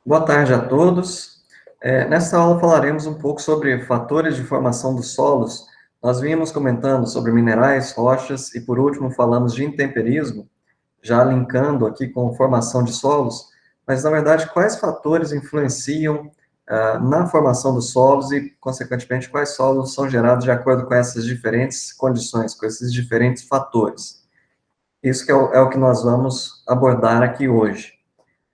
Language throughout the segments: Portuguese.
Boa tarde a todos. Nesta aula falaremos um pouco sobre fatores de formação dos solos. Nós vínhamos comentando sobre minerais, rochas e, por último, falamos de intemperismo, já linkando aqui com formação de solos, mas, na verdade, quais fatores influenciam na formação dos solos e, consequentemente, quais solos são gerados de acordo com essas diferentes condições, com esses diferentes fatores? Isso que é o que nós vamos abordar aqui hoje,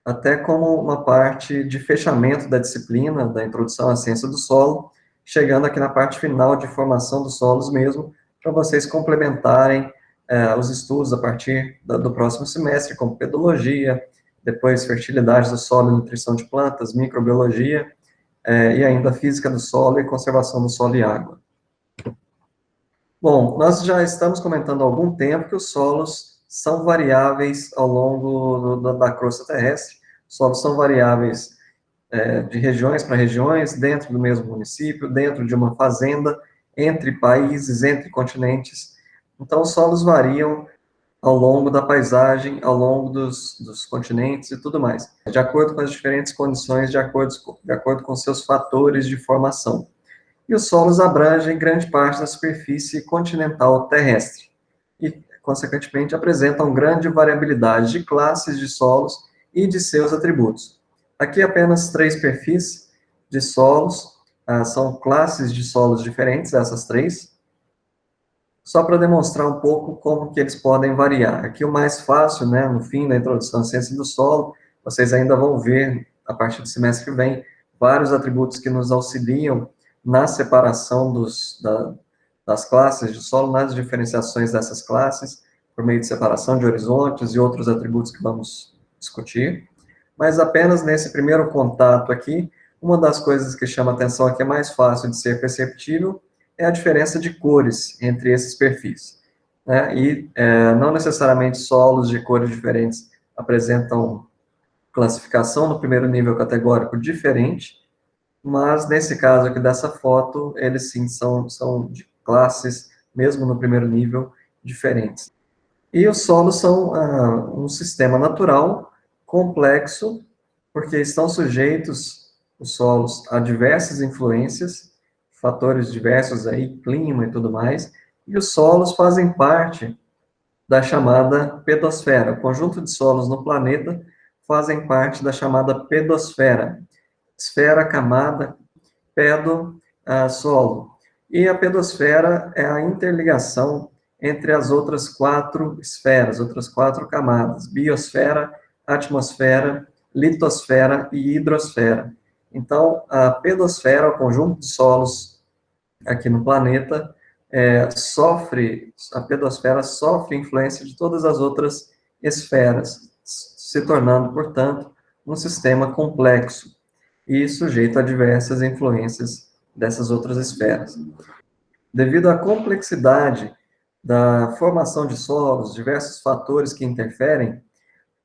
até como uma parte de fechamento da disciplina, da introdução à ciência do solo, chegando aqui na parte final de formação dos solos mesmo, para vocês complementarem os estudos a partir do próximo semestre, como pedologia, depois fertilidade do solo e nutrição de plantas, microbiologia, e ainda física do solo e conservação do solo e água. Bom, nós já estamos comentando há algum tempo que os solos são variáveis ao longo da crosta terrestre. Os solos são variáveis de regiões para regiões, dentro do mesmo município, dentro de uma fazenda, entre países, entre continentes. Então, os solos variam ao longo da paisagem, ao longo dos continentes e tudo mais, de acordo com as diferentes condições, de acordo com seus fatores de formação. E os solos abrangem grande parte da superfície continental terrestre e, consequentemente, apresentam grande variabilidade de classes de solos e de seus atributos. Aqui apenas 3 perfis de solos, são classes de solos diferentes, essas 3, só para demonstrar um pouco como que eles podem variar. Aqui o mais fácil, né, no fim da introdução à ciência do solo, vocês ainda vão ver, a partir do semestre que vem, vários atributos que nos auxiliam na separação das classes de solo, nas diferenciações dessas classes, por meio de separação de horizontes e outros atributos que vamos discutir. Mas apenas nesse primeiro contato aqui, uma das coisas que chama atenção aqui é mais fácil de ser perceptível, é a diferença de cores entre esses perfis, né? E não necessariamente solos de cores diferentes apresentam classificação no primeiro nível categórico diferente, mas nesse caso aqui dessa foto, eles sim são de classes, mesmo no primeiro nível, diferentes. E os solos são um sistema natural, complexo, porque estão sujeitos, os solos, a diversas influências, fatores diversos aí, clima e tudo mais, e os solos fazem parte da chamada pedosfera. O conjunto de solos no planeta fazem parte da chamada pedosfera. Esfera, camada, pedo, solo. E a pedosfera é a interligação entre as outras 4 esferas, outras 4 camadas: biosfera, atmosfera, litosfera e hidrosfera. Então, a pedosfera, o conjunto de solos aqui no planeta, a pedosfera sofre influência de todas as outras esferas, se tornando, portanto, um sistema complexo e sujeito a diversas influências dessas outras esferas. Devido à complexidade da formação de solos, diversos fatores que interferem,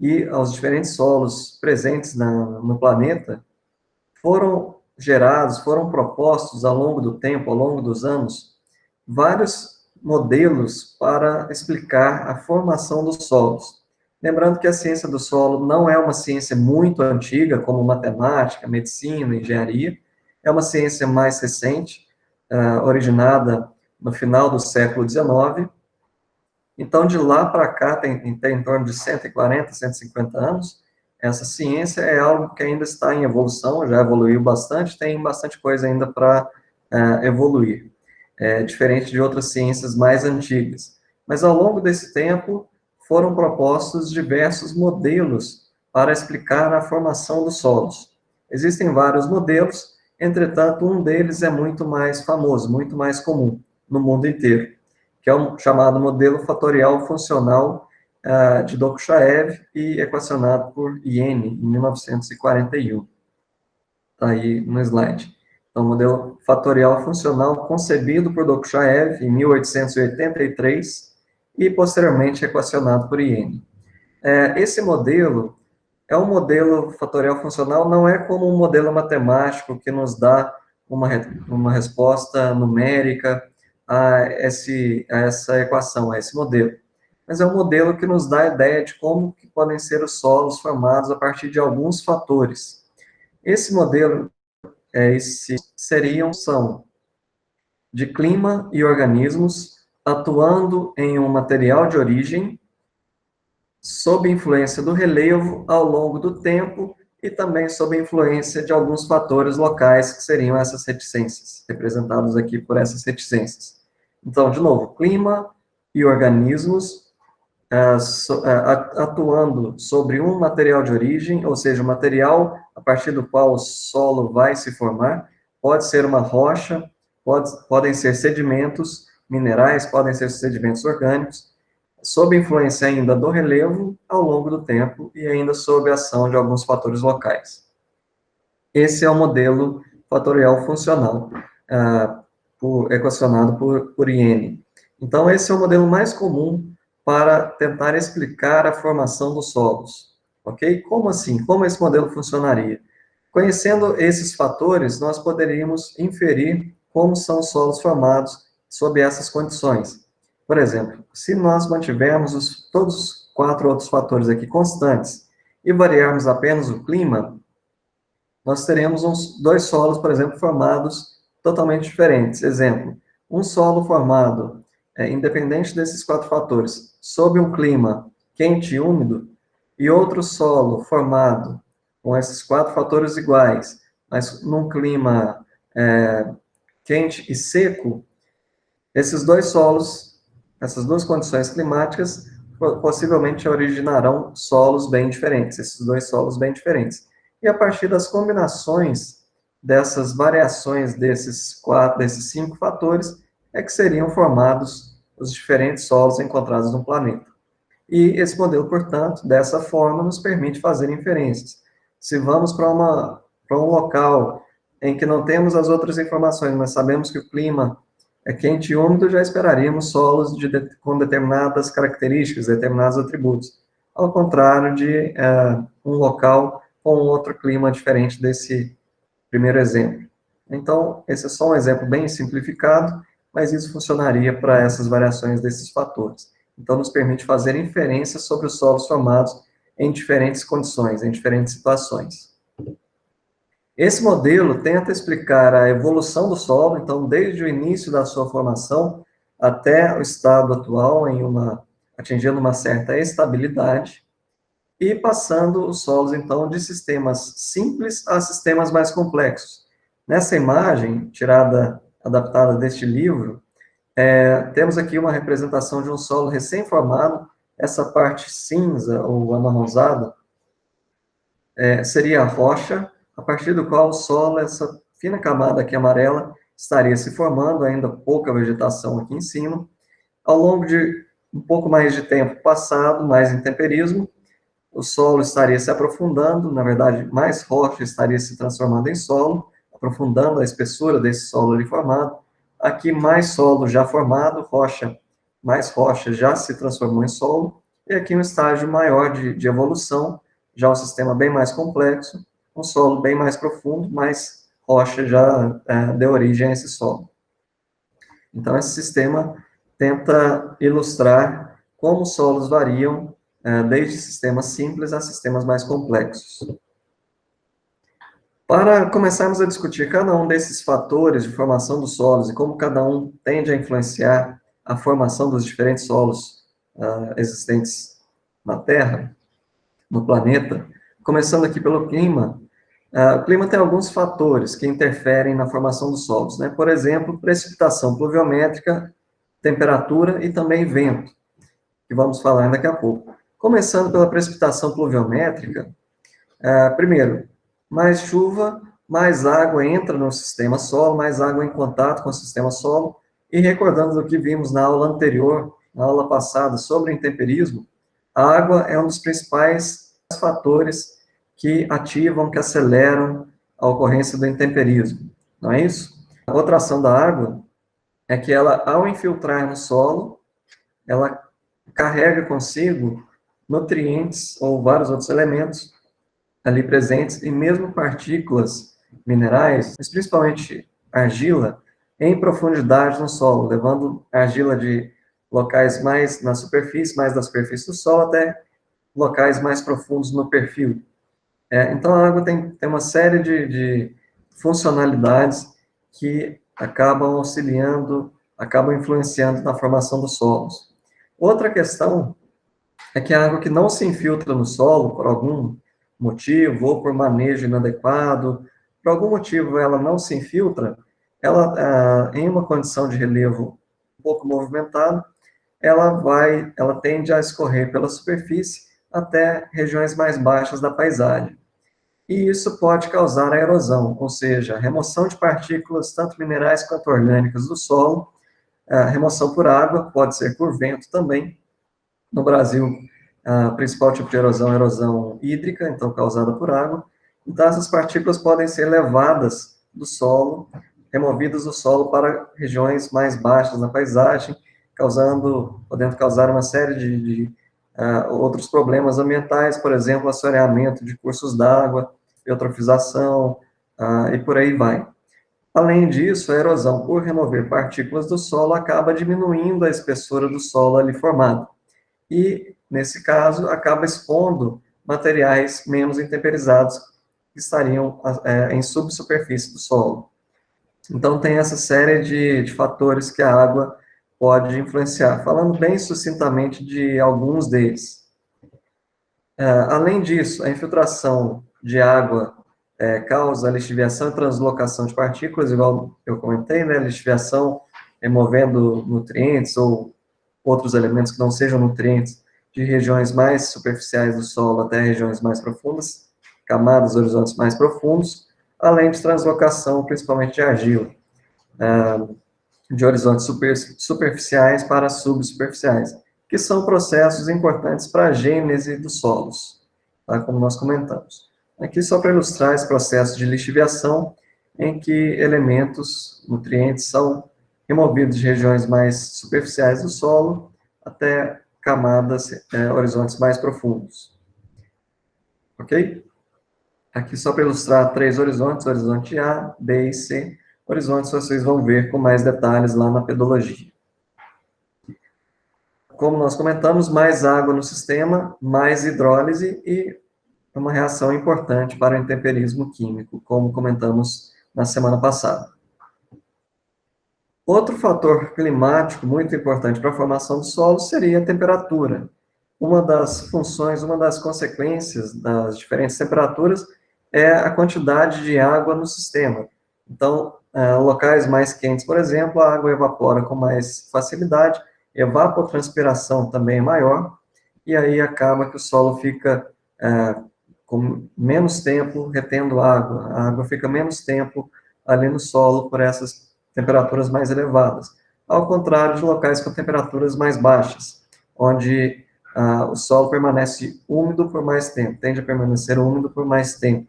e aos diferentes solos presentes no planeta, foram propostos ao longo do tempo, ao longo dos anos, vários modelos para explicar a formação dos solos. Lembrando que a ciência do solo não é uma ciência muito antiga, como matemática, medicina, engenharia, é uma ciência mais recente, originada no final do século XIX. Então, de lá para cá, tem em torno de 140, 150 anos, essa ciência é algo que ainda está em evolução, já evoluiu bastante, tem bastante coisa ainda para evoluir, diferente de outras ciências mais antigas. Mas, ao longo desse tempo, foram propostos diversos modelos para explicar a formação dos solos. Existem vários modelos, entretanto, um deles é muito mais famoso, muito mais comum no mundo inteiro, que é o chamado modelo fatorial funcional de Dokuchaev e equacionado por Iene, em 1941. Está aí no slide. Então, o modelo fatorial funcional concebido por Dokuchaev em 1883 e posteriormente equacionado por Iene. Esse modelo é um modelo fatorial funcional, não é como um modelo matemático que nos dá uma resposta numérica a essa equação, a esse modelo. Mas é um modelo que nos dá a ideia de como que podem ser os solos formados a partir de alguns fatores. Esse modelo, são de clima e organismos atuando em um material de origem sob influência do relevo ao longo do tempo e também sob influência de alguns fatores locais, que seriam essas reticências, representados aqui por essas reticências. Então, de novo, clima e organismos atuando sobre um material de origem, ou seja, o material a partir do qual o solo vai se formar, pode ser uma rocha, podem ser sedimentos minerais, podem ser sedimentos orgânicos, sob influência ainda do relevo ao longo do tempo e ainda sob a ação de alguns fatores locais. Esse é o modelo fatorial funcional, equacionado por Iene. Então, esse é o modelo mais comum para tentar explicar a formação dos solos. Ok? Como assim? Como esse modelo funcionaria? Conhecendo esses fatores, nós poderíamos inferir como são os solos formados sob essas condições. Por exemplo, se nós mantivermos todos os 4 outros fatores aqui constantes e variarmos apenas o clima, nós teremos dois solos, por exemplo, formados totalmente diferentes. Exemplo, um solo formado, independente desses 4 fatores, sob um clima quente e úmido, e outro solo formado com esses 4 fatores iguais, mas num clima quente e seco, esses dois solos, essas duas condições climáticas, possivelmente originarão solos bem diferentes, esses dois solos bem diferentes. E a partir das combinações dessas variações desses 5 fatores, é que seriam formados os diferentes solos encontrados no planeta. E esse modelo, portanto, dessa forma, nos permite fazer inferências. Se vamos para um local em que não temos as outras informações, mas sabemos que o clima é quente e úmido, já esperaríamos solos com determinadas características, determinados atributos. Ao contrário de um local com outro clima diferente desse primeiro exemplo. Então, esse é só um exemplo bem simplificado, mas isso funcionaria para essas variações desses fatores. Então, nos permite fazer inferências sobre os solos formados em diferentes condições, em diferentes situações. Esse modelo tenta explicar a evolução do solo, então, desde o início da sua formação até o estado atual, atingindo uma certa estabilidade, e passando os solos, então, de sistemas simples a sistemas mais complexos. Nessa imagem, adaptada deste livro, temos aqui uma representação de um solo recém-formado. Essa parte cinza ou amarronzada seria a rocha, a partir do qual o solo, essa fina camada aqui amarela, estaria se formando, ainda pouca vegetação aqui em cima. Ao longo de um pouco mais de tempo passado, mais intemperismo, o solo estaria se aprofundando, na verdade, mais rocha estaria se transformando em solo, aprofundando a espessura desse solo ali formado. Aqui, mais solo já formado, mais rocha já se transformou em solo, e aqui um estágio maior de evolução, já um sistema bem mais complexo, um solo bem mais profundo, mais rocha já deu origem a esse solo. Então, esse sistema tenta ilustrar como os solos variam desde sistemas simples a sistemas mais complexos. Para começarmos a discutir cada um desses fatores de formação dos solos e como cada um tende a influenciar a formação dos diferentes solos existentes na Terra, no planeta, começando aqui pelo clima. O clima tem alguns fatores que interferem na formação dos solos, né? Por exemplo, precipitação pluviométrica, temperatura e também vento, que vamos falar daqui a pouco. Começando pela precipitação pluviométrica, primeiro, mais chuva, mais água entra no sistema solo, mais água em contato com o sistema solo, e recordando do que vimos na aula anterior, na aula passada, sobre intemperismo, a água é um dos principais fatores que ativam, que aceleram a ocorrência do intemperismo, não é isso? A outra ação da água é que ela, ao infiltrar no solo, ela carrega consigo nutrientes ou vários outros elementos ali presentes, e mesmo partículas minerais, mas principalmente argila, em profundidade no solo, levando argila de locais mais na superfície, mais da superfície do solo, até locais mais profundos no perfil. Então, a água tem uma série de funcionalidades que acabam auxiliando, acabam influenciando na formação dos solos. Outra questão é que a água que não se infiltra no solo, por algum motivo, ou por manejo inadequado, por algum motivo ela não se infiltra, ela, em uma condição de relevo um pouco movimentado, ela tende a escorrer pela superfície até regiões mais baixas da paisagem. E isso pode causar a erosão, ou seja, a remoção de partículas, tanto minerais quanto orgânicas, do solo, a remoção por água, pode ser por vento também. No Brasil, o principal tipo de erosão é a erosão hídrica, então causada por água. Então, essas partículas podem ser levadas do solo, removidas do solo para regiões mais baixas na paisagem, podendo causar uma série de outros problemas ambientais, por exemplo, assoreamento de cursos d'água, eutrofização, e por aí vai. Além disso, a erosão por remover partículas do solo acaba diminuindo a espessura do solo ali formado. E, nesse caso, acaba expondo materiais menos intemperizados que estariam em subsuperfície do solo. Então, tem essa série de fatores que a água pode influenciar. Falando bem sucintamente de alguns deles. Além disso, a infiltração de água causa lixiviação e translocação de partículas, igual eu comentei, né? Lixiviação removendo nutrientes ou outros elementos que não sejam nutrientes de regiões mais superficiais do solo até regiões mais profundas, camadas, horizontes mais profundos, além de translocação, principalmente de argila, de horizontes superficiais para subsuperficiais, que são processos importantes para a gênese dos solos, tá? Como nós comentamos. Aqui, só para ilustrar esse processo de lixiviação, em que elementos, nutrientes, são removidos de regiões mais superficiais do solo até camadas, horizontes mais profundos. Ok? Aqui, só para ilustrar 3 horizontes, horizonte A, B e C. Horizontes vocês vão ver com mais detalhes lá na pedologia. Como nós comentamos, mais água no sistema, mais hidrólise e uma reação importante para o intemperismo químico, como comentamos na semana passada. Outro fator climático muito importante para a formação do solo seria a temperatura. Uma das funções, uma das consequências das diferentes temperaturas é a quantidade de água no sistema. Então, locais mais quentes, por exemplo, a água evapora com mais facilidade, evapotranspiração também é maior, e aí acaba que o solo fica com menos tempo retendo água, a água fica menos tempo ali no solo por essas temperaturas mais elevadas, ao contrário de locais com temperaturas mais baixas, onde o solo permanece úmido por mais tempo, tende a permanecer úmido por mais tempo.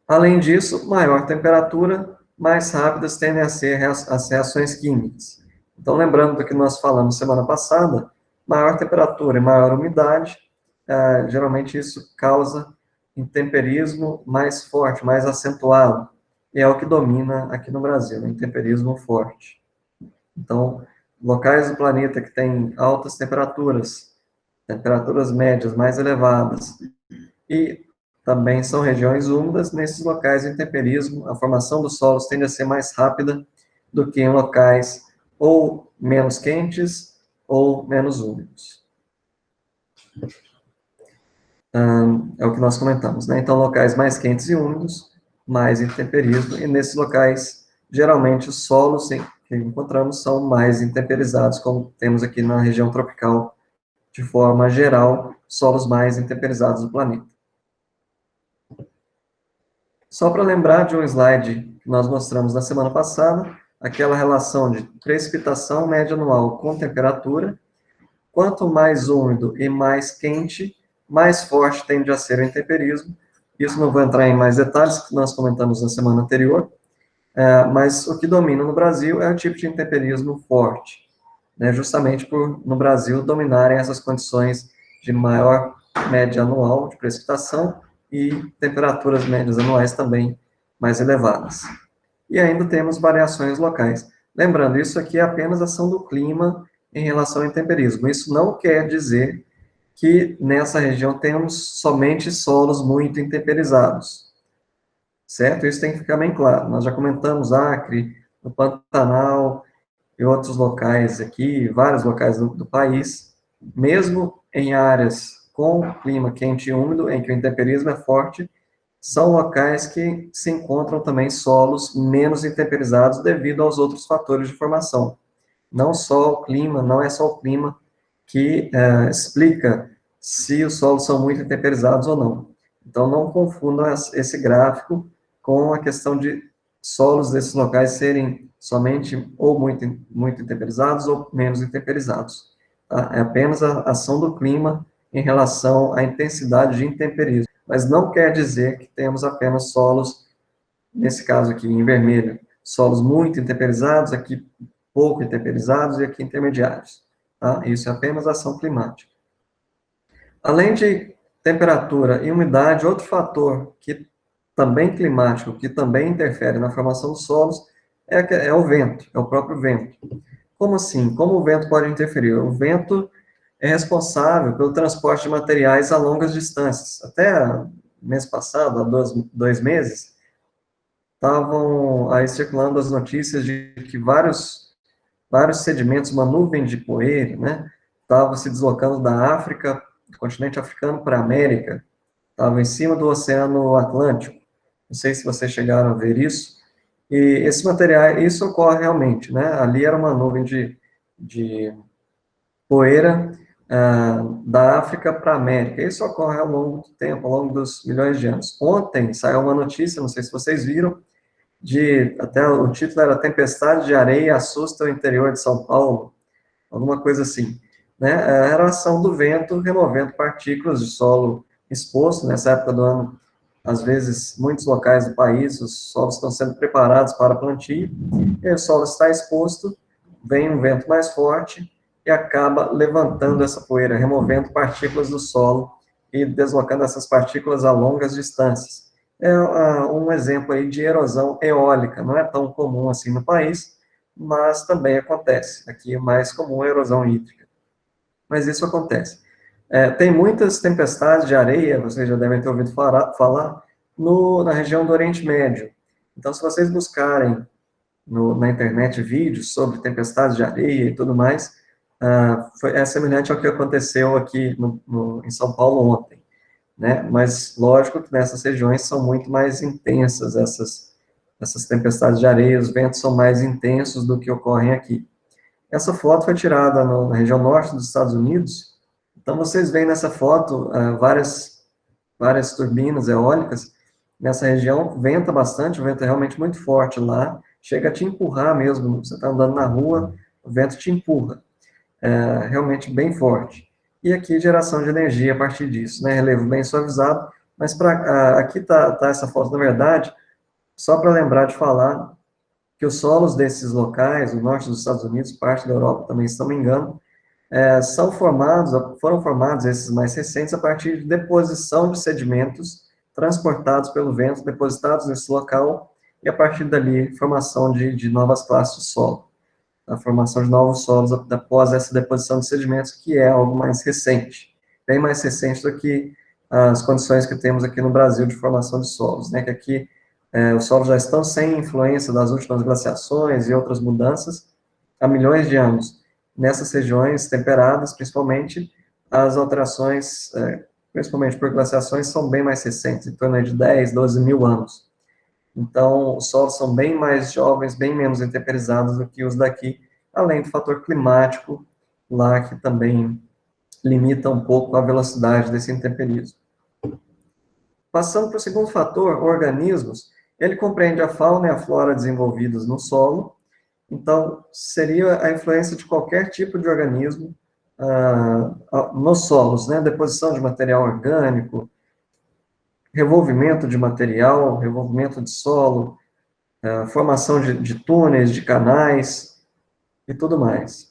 Além disso, maior temperatura, mais rápidas tendem a ser as reações químicas. Então, lembrando do que nós falamos semana passada, maior temperatura e maior umidade, geralmente isso causa intemperismo mais forte, mais acentuado, e é o que domina aqui no Brasil, intemperismo forte. Então, locais do planeta que têm altas temperaturas, temperaturas médias mais elevadas, e também são regiões úmidas, nesses locais o intemperismo, a formação dos solos tende a ser mais rápida do que em locais ou menos quentes ou menos úmidos. É o que nós comentamos, né? Então, locais mais quentes e úmidos, mais intemperismo, e nesses locais, geralmente, os solos que encontramos são mais intemperizados, como temos aqui na região tropical, de forma geral, solos mais intemperizados do planeta. Só para lembrar de um slide que nós mostramos na semana passada, aquela relação de precipitação média anual com temperatura, quanto mais úmido e mais quente, mais forte tende a ser o intemperismo. Isso não vou entrar em mais detalhes, que nós comentamos na semana anterior, mas o que domina no Brasil é o tipo de intemperismo forte, né, justamente por, no Brasil, dominarem essas condições de maior média anual de precipitação e temperaturas médias anuais também mais elevadas. E ainda temos variações locais. Lembrando, isso aqui é apenas ação do clima em relação ao intemperismo. Isso não quer dizer que nessa região temos somente solos muito intemperizados, certo? Isso tem que ficar bem claro. Nós já comentamos Acre, no Pantanal e outros locais aqui, vários locais do país, mesmo em áreas com clima quente e úmido, em que o intemperismo é forte, são locais que se encontram também solos menos intemperizados devido aos outros fatores de formação. Não só o clima, não é só o clima que explica se os solos são muito intemperizados ou não. Então, não confundam esse gráfico com a questão de solos desses locais serem somente ou muito intemperizados ou menos intemperizados. Tá? É apenas a ação do clima em relação à intensidade de intemperismo. Mas não quer dizer que temos apenas solos, nesse caso aqui em vermelho, solos muito intemperizados, aqui pouco intemperizados e aqui intermediários. Tá? Isso é apenas ação climática. Além de temperatura e umidade, outro fator que também climático, que também interfere na formação dos solos, é o vento, é o próprio vento. Como assim? Como o vento pode interferir? O vento é responsável pelo transporte de materiais a longas distâncias. Até mês passado, há 2 meses, estavam aí circulando as notícias de que vários sedimentos, uma nuvem de poeira, né, estava se deslocando da África, do continente africano, para a América, estava em cima do Oceano Atlântico. Não sei se vocês chegaram a ver isso. E esse material, isso ocorre realmente, né? Ali era uma nuvem de poeira da África para a América. Isso ocorre ao longo do tempo, ao longo dos milhões de anos. Ontem saiu uma notícia, não sei se vocês viram, até o título era Tempestade de Areia assusta o interior de São Paulo, alguma coisa assim, né? Era a ação do vento removendo partículas de solo exposto nessa época do ano. Às vezes, muitos locais do país, os solos estão sendo preparados para plantio, e o solo está exposto, vem um vento mais forte e acaba levantando essa poeira, removendo partículas do solo e deslocando essas partículas a longas distâncias. É um exemplo aí de erosão eólica, não é tão comum assim no país, mas também acontece. Aqui é mais comum a erosão hídrica, mas isso acontece. Tem muitas tempestades de areia, vocês já devem ter ouvido falar na região do Oriente Médio. Então, se vocês buscarem na internet vídeos sobre tempestades de areia e tudo mais, é semelhante ao que aconteceu aqui em São Paulo ontem, né? Mas, lógico que nessas regiões são muito mais intensas essas tempestades de areia, os ventos são mais intensos do que ocorrem aqui. Essa foto foi tirada na região norte dos Estados Unidos. Então, vocês veem nessa foto várias turbinas eólicas. Nessa região, venta bastante, o vento é realmente muito forte lá, chega a te empurrar mesmo. Você está andando na rua, o vento te empurra. É realmente bem forte. E aqui, geração de energia a partir disso, né? Relevo bem suavizado, mas aqui está essa foto, na verdade, só para lembrar de falar que os solos desses locais, o norte dos Estados Unidos, parte da Europa também, se não me engano, foram formados esses mais recentes a partir de deposição de sedimentos transportados pelo vento, depositados nesse local, e a partir dali, formação de novas classes de solo. A formação de novos solos após essa deposição de sedimentos, que é algo mais recente, bem mais recente do que as condições que temos aqui no Brasil de formação de solos, né, que aqui os solos já estão sem influência das últimas glaciações e outras mudanças há milhões de anos. Nessas regiões temperadas, principalmente, as alterações, principalmente por glaciações, são bem mais recentes, em torno de 10, 12 mil anos. Então, os solos são bem mais jovens, bem menos intemperizados do que os daqui, além do fator climático lá, que também limita um pouco a velocidade desse intemperismo. Passando para o segundo fator, organismos, ele compreende a fauna e a flora desenvolvidas no solo. Então, seria a influência de qualquer tipo de organismo nos solos, né? Deposição de material orgânico, revolvimento de material, revolvimento de solo, formação de túneis, de canais e tudo mais.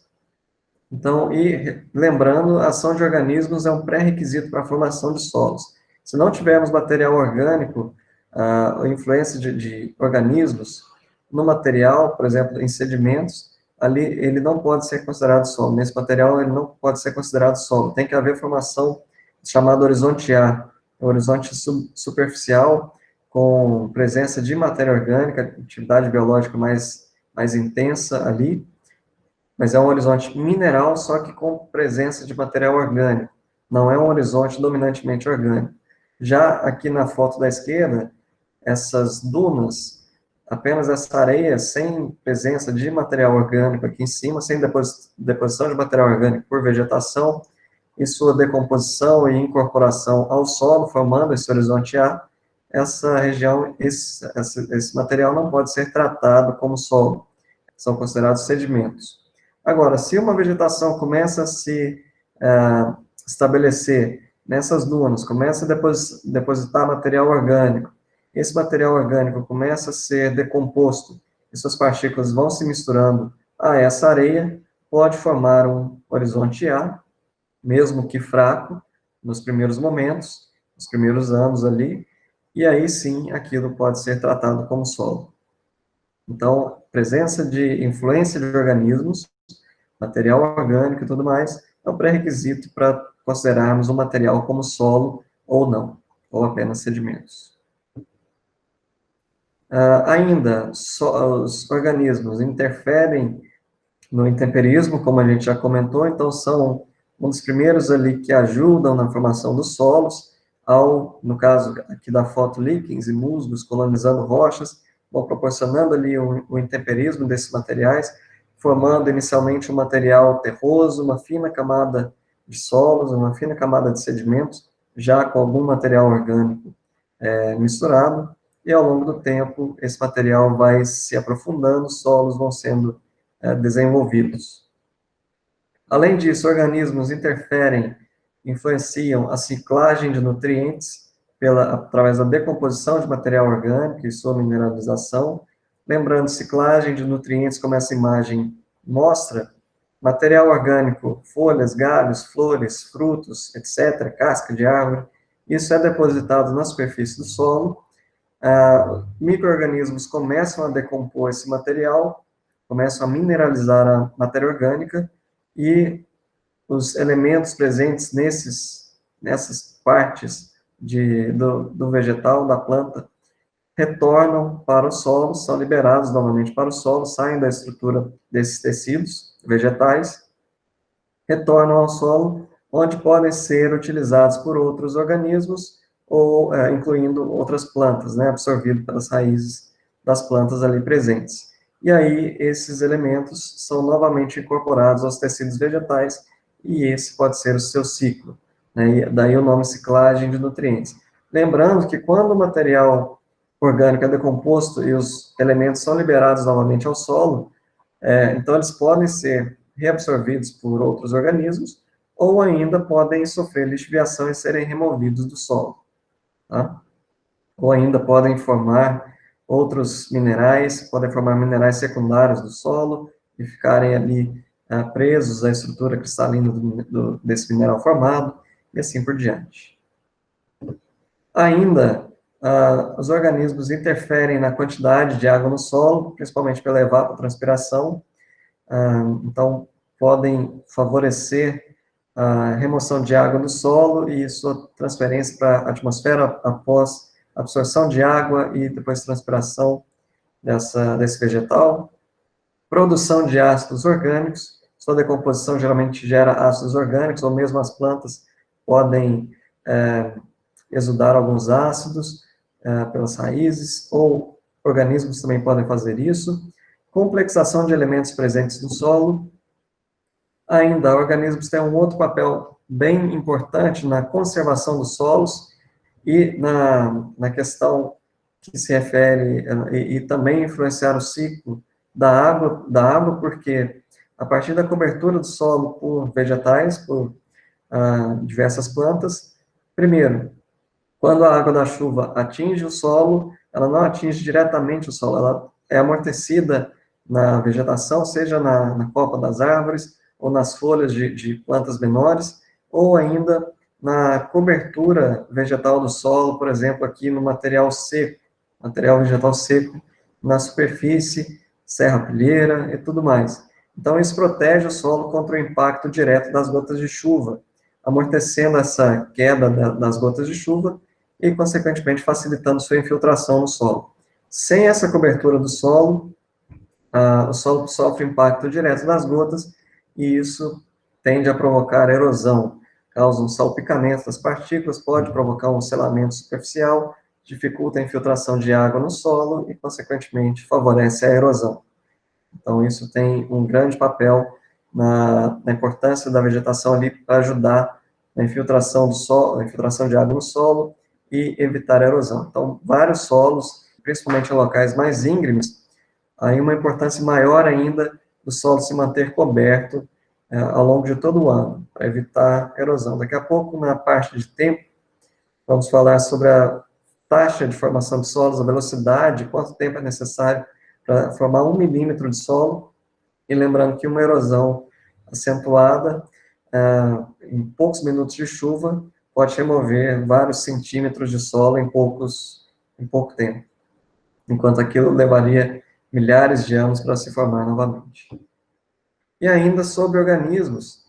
Então, e lembrando, a ação de organismos é um pré-requisito para a formação de solos. Se não tivermos material orgânico, a influência de organismos no material, por exemplo, em sedimentos, ali ele não pode ser considerado solo. Nesse material ele não pode ser considerado solo. Tem que haver formação chamada horizonte A, horizonte superficial, com presença de matéria orgânica, atividade biológica mais intensa ali, mas é um horizonte mineral, só que com presença de material orgânico. Não é um horizonte dominantemente orgânico. Já aqui na foto da esquerda, essas dunas, apenas essa areia sem presença de material orgânico aqui em cima, sem deposição de material orgânico por vegetação, e sua decomposição e incorporação ao solo, formando esse horizonte A, essa região, esse material não pode ser tratado como solo, são considerados sedimentos. Agora, se uma vegetação começa a se estabelecer nessas dunas, começa a depositar material orgânico, esse material orgânico começa a ser decomposto, e suas partículas vão se misturando a essa areia, pode formar um horizonte A, mesmo que fraco, nos primeiros momentos, nos primeiros anos ali, e aí sim aquilo pode ser tratado como solo. Então, presença de influência de organismos, material orgânico e tudo mais, é um pré-requisito para considerarmos um material como solo ou não, ou apenas sedimentos. Ainda, os organismos interferem no intemperismo, como a gente já comentou, então são um dos primeiros ali que ajudam na formação dos solos, no caso aqui da foto, líquens e musgos colonizando rochas, vão proporcionando ali o intemperismo desses materiais, formando inicialmente um material terroso, uma fina camada de solos, uma fina camada de sedimentos, já com algum material orgânico misturado, e ao longo do tempo esse material vai se aprofundando, os solos vão sendo desenvolvidos. Além disso, organismos interferem, influenciam a ciclagem de nutrientes através da decomposição de material orgânico e sua mineralização. Lembrando, ciclagem de nutrientes, como essa imagem mostra, material orgânico, folhas, galhos, flores, frutos, etc., casca de árvore, isso é depositado na superfície do solo. Micro-organismos começam a decompor esse material, começam a mineralizar a matéria orgânica, e os elementos presentes nessas partes do vegetal, da planta, retornam para o solo, são liberados novamente para o solo, saem da estrutura desses tecidos vegetais, retornam ao solo, onde podem ser utilizados por outros organismos, ou incluindo outras plantas, né, absorvido pelas raízes das plantas ali presentes. E aí, esses elementos são novamente incorporados aos tecidos vegetais, e esse pode ser o seu ciclo, né, e daí o nome ciclagem de nutrientes. Lembrando que quando o material orgânico é decomposto e os elementos são liberados novamente ao solo, então eles podem ser reabsorvidos por outros organismos, ou ainda podem sofrer lixiviação e serem removidos do solo, tá? Ou ainda podem formar outros minerais, podem formar minerais secundários do solo e ficarem ali presos à estrutura cristalina desse mineral formado, e assim por diante. Ainda, os organismos interferem na quantidade de água no solo, principalmente pela evapotranspiração, então podem favorecer a remoção de água do solo e sua transferência para a atmosfera após absorção de água e depois transpiração desse vegetal. Produção de ácidos orgânicos, sua decomposição geralmente gera ácidos orgânicos, ou mesmo as plantas podem exudar alguns ácidos pelas raízes, ou organismos também podem fazer isso. Complexação de elementos presentes no solo. Ainda, organismos têm um outro papel bem importante na conservação dos solos e na questão que se refere, e também influenciar o ciclo da água, porque a partir da cobertura do solo por vegetais, por diversas plantas, primeiro, quando a água da chuva atinge o solo, ela não atinge diretamente o solo, ela é amortecida na vegetação, seja na copa das árvores, ou nas folhas de plantas menores, ou ainda na cobertura vegetal do solo, por exemplo, aqui no material seco, material vegetal seco, na superfície, serrapilheira e tudo mais. Então, isso protege o solo contra o impacto direto das gotas de chuva, amortecendo essa queda das gotas de chuva e, consequentemente, facilitando sua infiltração no solo. Sem essa cobertura do solo, o solo sofre impacto direto das gotas e isso tende a provocar erosão, causa um salpicamento das partículas, pode provocar um selamento superficial, dificulta a infiltração de água no solo e, consequentemente, favorece a erosão. Então, isso tem um grande papel na importância da vegetação ali para ajudar na infiltração do solo, a infiltração de água no solo e evitar a erosão. Então, vários solos, principalmente em locais mais íngremes, aí uma importância maior ainda do solo se manter coberto ao longo de todo o ano, para evitar erosão. Daqui a pouco, na parte de tempo, vamos falar sobre a taxa de formação de solos, a velocidade, quanto tempo é necessário para formar 1 milímetro de solo, e lembrando que uma erosão acentuada, em poucos minutos de chuva, pode remover vários centímetros de solo em pouco tempo, enquanto aquilo levaria milhares de anos para se formar novamente. E ainda sobre organismos,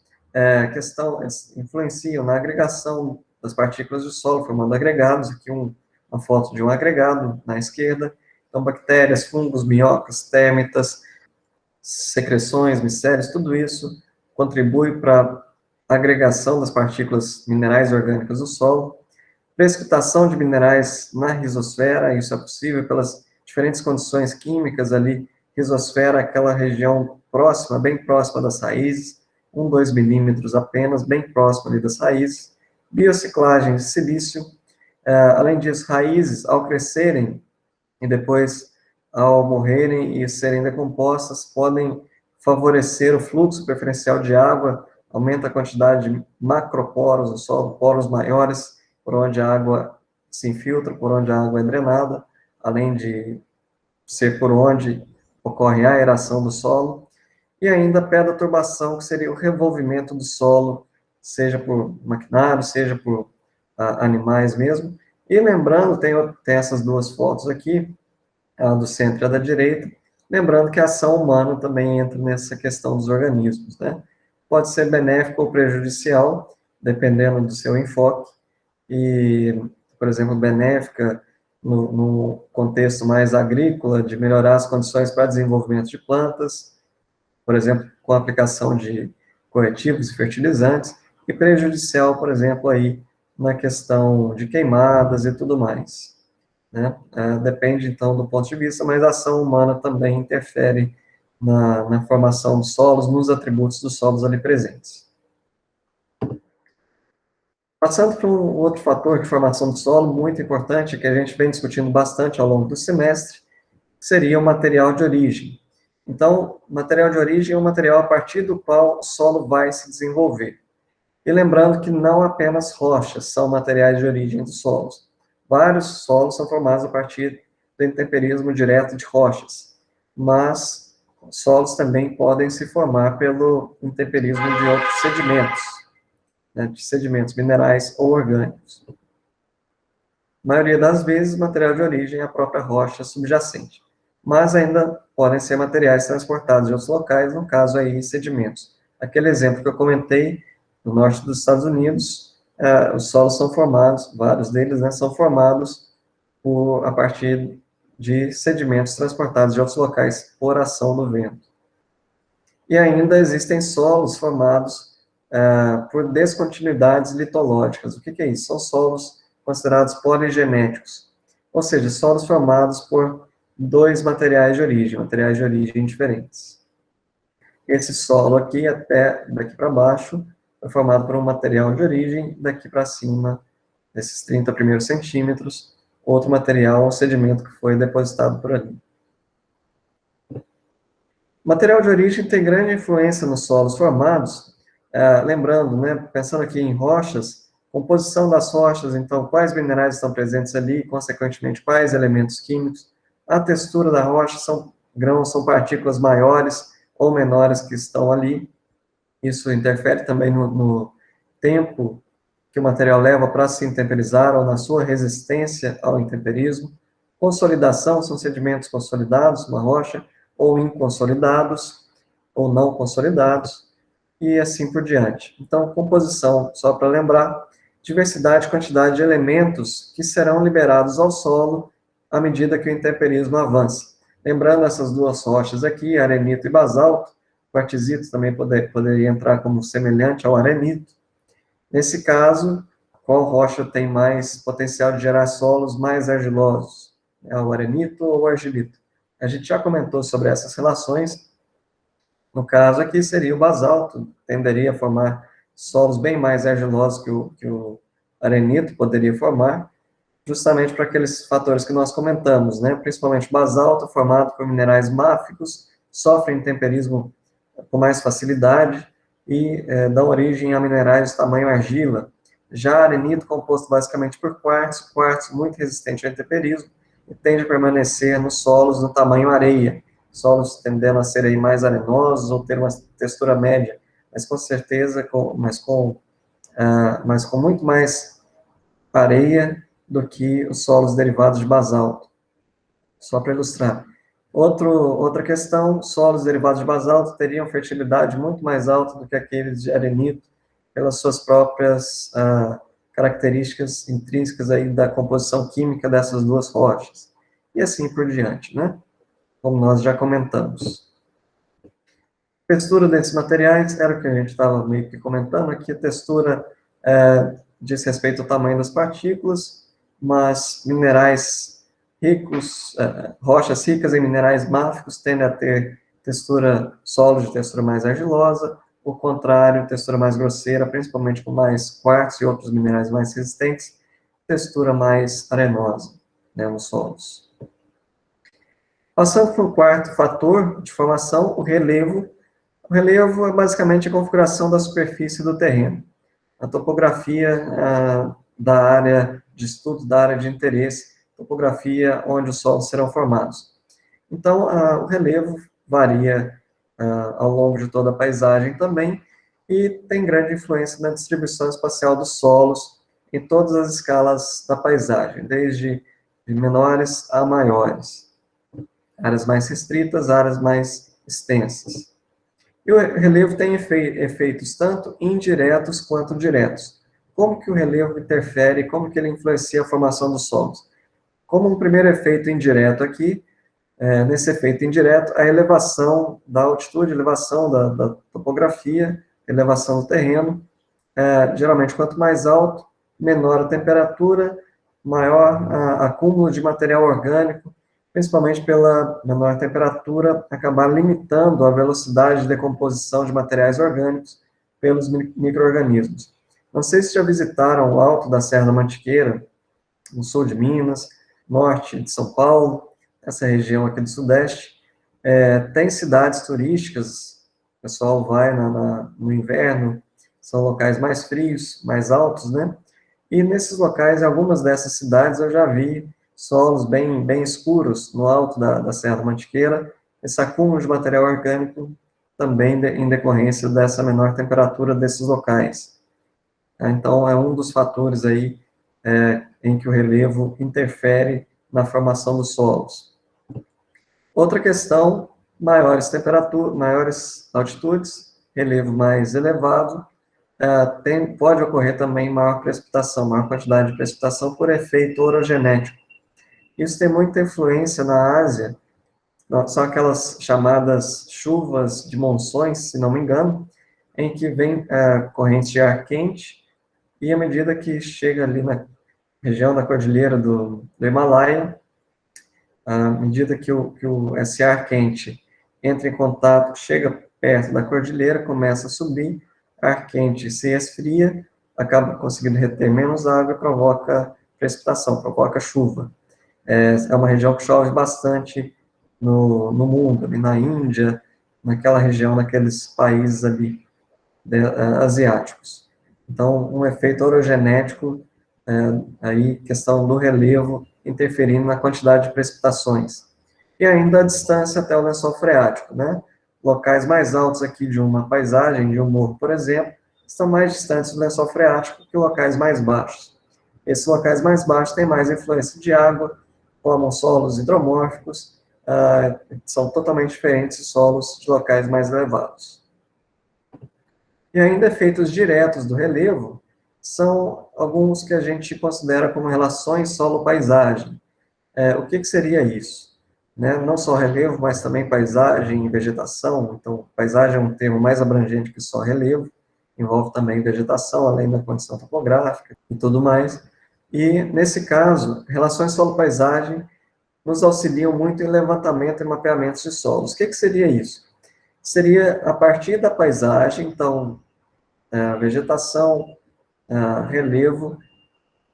questão, influenciam na agregação das partículas de solo, formando agregados, aqui uma foto de um agregado na esquerda, então bactérias, fungos, minhocas, térmitas, secreções, micélios, tudo isso contribui para a agregação das partículas minerais e orgânicas do solo, precipitação de minerais na rizosfera, isso é possível pelas diferentes condições químicas ali, rizosfera, aquela região próxima, bem próxima das raízes, 2 milímetros apenas, bem próximo ali das raízes, biociclagem de silício, além disso, raízes, ao crescerem e depois, ao morrerem e serem decompostas, podem favorecer o fluxo preferencial de água, aumenta a quantidade de macroporos no solo, poros maiores, por onde a água se infiltra, por onde a água é drenada, além de ser por onde ocorre a aeração do solo, e ainda a pedoturbação, que seria o revolvimento do solo, seja por maquinário, seja por animais mesmo. E lembrando, tem essas duas fotos aqui, a do centro e a da direita, lembrando que a ação humana também entra nessa questão dos organismos, né? Pode ser benéfico ou prejudicial, dependendo do seu enfoque, e, por exemplo, benéfica no contexto mais agrícola, de melhorar as condições para desenvolvimento de plantas, por exemplo, com a aplicação de corretivos e fertilizantes, e prejudicial, por exemplo, aí na questão de queimadas e tudo mais. Né? Depende, então, do ponto de vista, mas a ação humana também interfere na formação dos solos, nos atributos dos solos ali presentes. Passando para um outro fator de formação do solo muito importante, que a gente vem discutindo bastante ao longo do semestre, seria o material de origem. Então, material de origem é um material a partir do qual o solo vai se desenvolver. E lembrando que não apenas rochas são materiais de origem dos solos. Vários solos são formados a partir do intemperismo direto de rochas, mas solos também podem se formar pelo intemperismo de outros sedimentos, né, de sedimentos minerais ou orgânicos. Na maioria das vezes, o material de origem é a própria rocha subjacente, mas ainda podem ser materiais transportados de outros locais, no caso aí, sedimentos. Aquele exemplo que eu comentei, no norte dos Estados Unidos, os solos são formados, vários deles, né, são formados a partir de sedimentos transportados de outros locais por ação do vento. E ainda existem solos formados por descontinuidades litológicas. O que é isso? São solos considerados poligenéticos, ou seja, solos formados por dois materiais de origem diferentes. Esse solo aqui, até daqui para baixo, foi formado por um material de origem, daqui para cima, esses 30 primeiros centímetros, outro material, um sedimento que foi depositado por ali. O material de origem tem grande influência nos solos formados, lembrando, né, pensando aqui em rochas, composição das rochas, então, quais minerais estão presentes ali, consequentemente, quais elementos químicos, a textura da rocha, são grãos, são partículas maiores ou menores que estão ali, isso interfere também no tempo que o material leva para se intemperizar ou na sua resistência ao intemperismo. Consolidação, são sedimentos consolidados, uma rocha, ou inconsolidados. ou não consolidados, e assim por diante. Então, composição, só para lembrar, diversidade e quantidade de elementos que serão liberados ao solo à medida que o intemperismo avança. Lembrando essas duas rochas aqui, arenito e basalto, quartzito também poderia entrar como semelhante ao arenito. Nesse caso, qual rocha tem mais potencial de gerar solos mais argilosos? É o arenito ou o argilito? A gente já comentou sobre essas relações. No caso aqui seria o basalto, tenderia a formar solos bem mais argilosos que o arenito poderia formar, justamente para aqueles fatores que nós comentamos, né? Principalmente o basalto, formado por minerais máficos, sofre intemperismo com mais facilidade e dá origem a minerais de tamanho argila. Já arenito, composto basicamente por quartzo muito resistente ao intemperismo, e tende a permanecer nos solos no tamanho areia, solos tendendo a ser aí mais arenosos ou ter uma textura média, mas com certeza, mas com muito mais areia do que os solos derivados de basalto. Só para ilustrar. Outra questão, solos derivados de basalto teriam fertilidade muito mais alta do que aqueles de arenito, pelas suas próprias características intrínsecas aí da composição química dessas duas rochas. E assim por diante, né? Como nós já comentamos. Textura desses materiais, era o que a gente estava meio que comentando aqui, a textura diz respeito ao tamanho das partículas, mas minerais ricos, rochas ricas em minerais máficos tendem a ter solos de textura mais argilosa, o contrário, textura mais grosseira, principalmente com mais quartzo e outros minerais mais resistentes, textura mais arenosa, né, nos solos. Passando para o quarto fator de formação, o relevo. O relevo é basicamente a configuração da superfície do terreno, a topografia da área de estudo, da área de interesse, topografia onde os solos serão formados. Então, o relevo varia ao longo de toda a paisagem também, e tem grande influência na distribuição espacial dos solos em todas as escalas da paisagem, desde de menores a maiores, áreas mais restritas, áreas mais extensas. E o relevo tem efeitos tanto indiretos quanto diretos. Como que o relevo interfere, como que ele influencia a formação dos solos? Como um primeiro efeito indireto aqui, nesse efeito indireto, a elevação da altitude, elevação da topografia, elevação do terreno, geralmente quanto mais alto, menor a temperatura, maior acúmulo de material orgânico, principalmente pela menor temperatura, acabar limitando a velocidade de decomposição de materiais orgânicos pelos micro-organismos. Não sei se já visitaram o alto da Serra da Mantiqueira, no sul de Minas, norte de São Paulo, essa região aqui do Sudeste. Tem cidades turísticas, o pessoal vai no inverno, são locais mais frios, mais altos, né? E nesses locais, em algumas dessas cidades, eu já vi solos bem escuros no alto da Serra da Mantiqueira, esse acúmulo de material orgânico também em decorrência dessa menor temperatura desses locais. Então, é um dos fatores aí em que o relevo interfere na formação dos solos. Outra questão, maiores temperaturas, maiores altitudes, relevo mais elevado, pode ocorrer também maior precipitação, maior quantidade de precipitação por efeito orogenético. Isso tem muita influência na Ásia, são aquelas chamadas chuvas de monções, se não me engano, em que vem correntes de ar quente, e à medida que chega ali na região da cordilheira do Himalaia, à medida que esse ar quente entra em contato, chega perto da cordilheira, começa a subir, ar quente se esfria, acaba conseguindo reter menos água e provoca precipitação, provoca chuva. É uma região que chove bastante no mundo, ali na Índia, naquela região, naqueles países ali asiáticos. Então, um efeito orogenético, aí, questão do relevo, interferindo na quantidade de precipitações. E ainda a distância até o lençol freático, né? Locais mais altos aqui de uma paisagem, de um morro, por exemplo, estão mais distantes do lençol freático que locais mais baixos. Esses locais mais baixos têm mais influência de água, formam solos hidromórficos, são totalmente diferentes de solos de locais mais elevados. E ainda efeitos diretos do relevo são alguns que a gente considera como relações solo-paisagem. O que seria isso? Né? Não só relevo, mas também paisagem e vegetação. Então, paisagem é um termo mais abrangente que só relevo, envolve também vegetação, além da condição topográfica e tudo mais. E, nesse caso, relações solo-paisagem nos auxiliam muito em levantamento e mapeamentos de solos. O que seria isso? Seria a partir da paisagem, então, vegetação, relevo,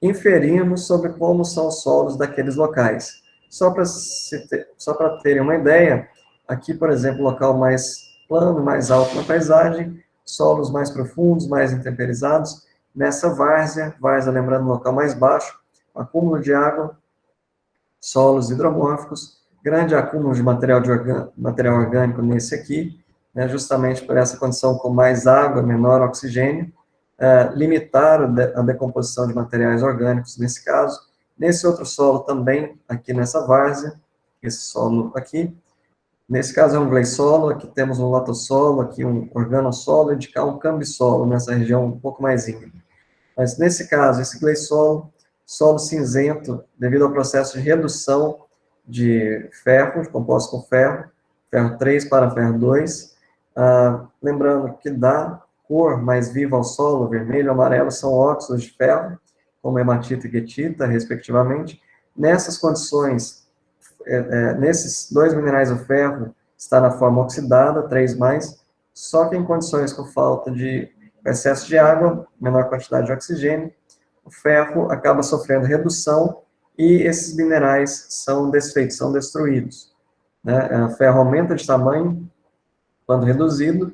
inferimos sobre como são os solos daqueles locais. Só para terem uma ideia, aqui, por exemplo, local mais plano, mais alto na paisagem, solos mais profundos, mais intemperizados. Nessa várzea, lembrando, local mais baixo, acúmulo de água, solos hidromórficos, grande acúmulo de material orgânico nesse aqui, né, justamente por essa condição com mais água, menor oxigênio, limitar a decomposição de materiais orgânicos nesse caso. Nesse outro solo também, aqui nessa várzea, esse solo aqui, nesse caso é um gleissolo, aqui temos um lotossolo, aqui um organossolo, e de cá um cambissolo, nessa região um pouco mais íngreme. Mas nesse caso, esse gleissolo, solo cinzento, devido ao processo de redução de ferro, composto com ferro 3 para ferro 2, lembrando que dá cor mais viva ao solo, vermelho e amarelo, são óxidos de ferro, como hematita e guetita, respectivamente. Nessas condições, nesses dois minerais, o ferro está na forma oxidada, 3+, só que em condições com falta de excesso de água, menor quantidade de oxigênio, o ferro acaba sofrendo redução e esses minerais são desfeitos, são destruídos. Né? O ferro aumenta de tamanho quando reduzido,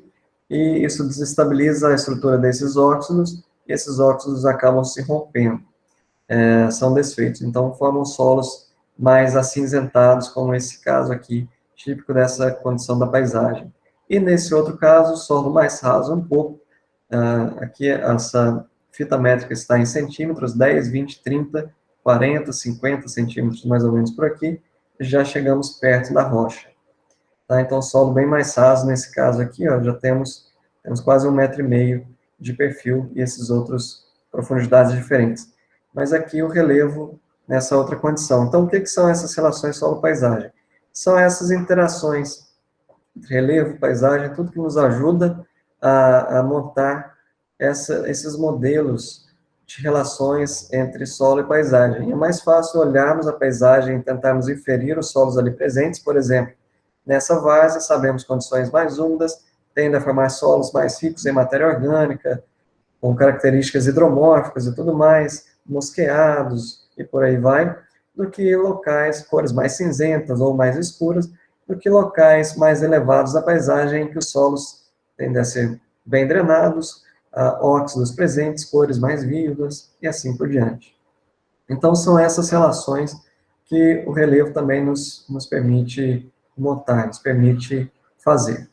e isso desestabiliza a estrutura desses óxidos, e esses óxidos acabam se rompendo, são desfeitos. Então, formam solos mais acinzentados, como esse caso aqui, típico dessa condição da paisagem. E nesse outro caso, solo mais raso um pouco, aqui essa fita métrica está em centímetros, 10, 20, 30, 40, 50 centímetros, mais ou menos por aqui, já chegamos perto da rocha. Tá? Então, solo bem mais raso, nesse caso aqui, ó, já temos quase 1,5 m de perfil, e esses outros profundidades diferentes. Mas aqui o relevo nessa outra condição. Então, o que são essas relações solo-paisagem? São essas interações entre relevo, paisagem, tudo que nos ajuda a montar esses modelos de relações entre solo e paisagem. É mais fácil olharmos a paisagem e tentarmos inferir os solos ali presentes, por exemplo, nessa várzea, sabemos condições mais úmidas, tendem a formar solos mais ricos em matéria orgânica, com características hidromórficas e tudo mais, mosqueados e por aí vai, do que locais, cores mais cinzentas ou mais escuras, do que locais mais elevados da paisagem, em que os solos tendem a ser bem drenados, óxidos presentes, cores mais vivas, e assim por diante. Então, são essas relações que o relevo também nos permite montar, nos permite fazer.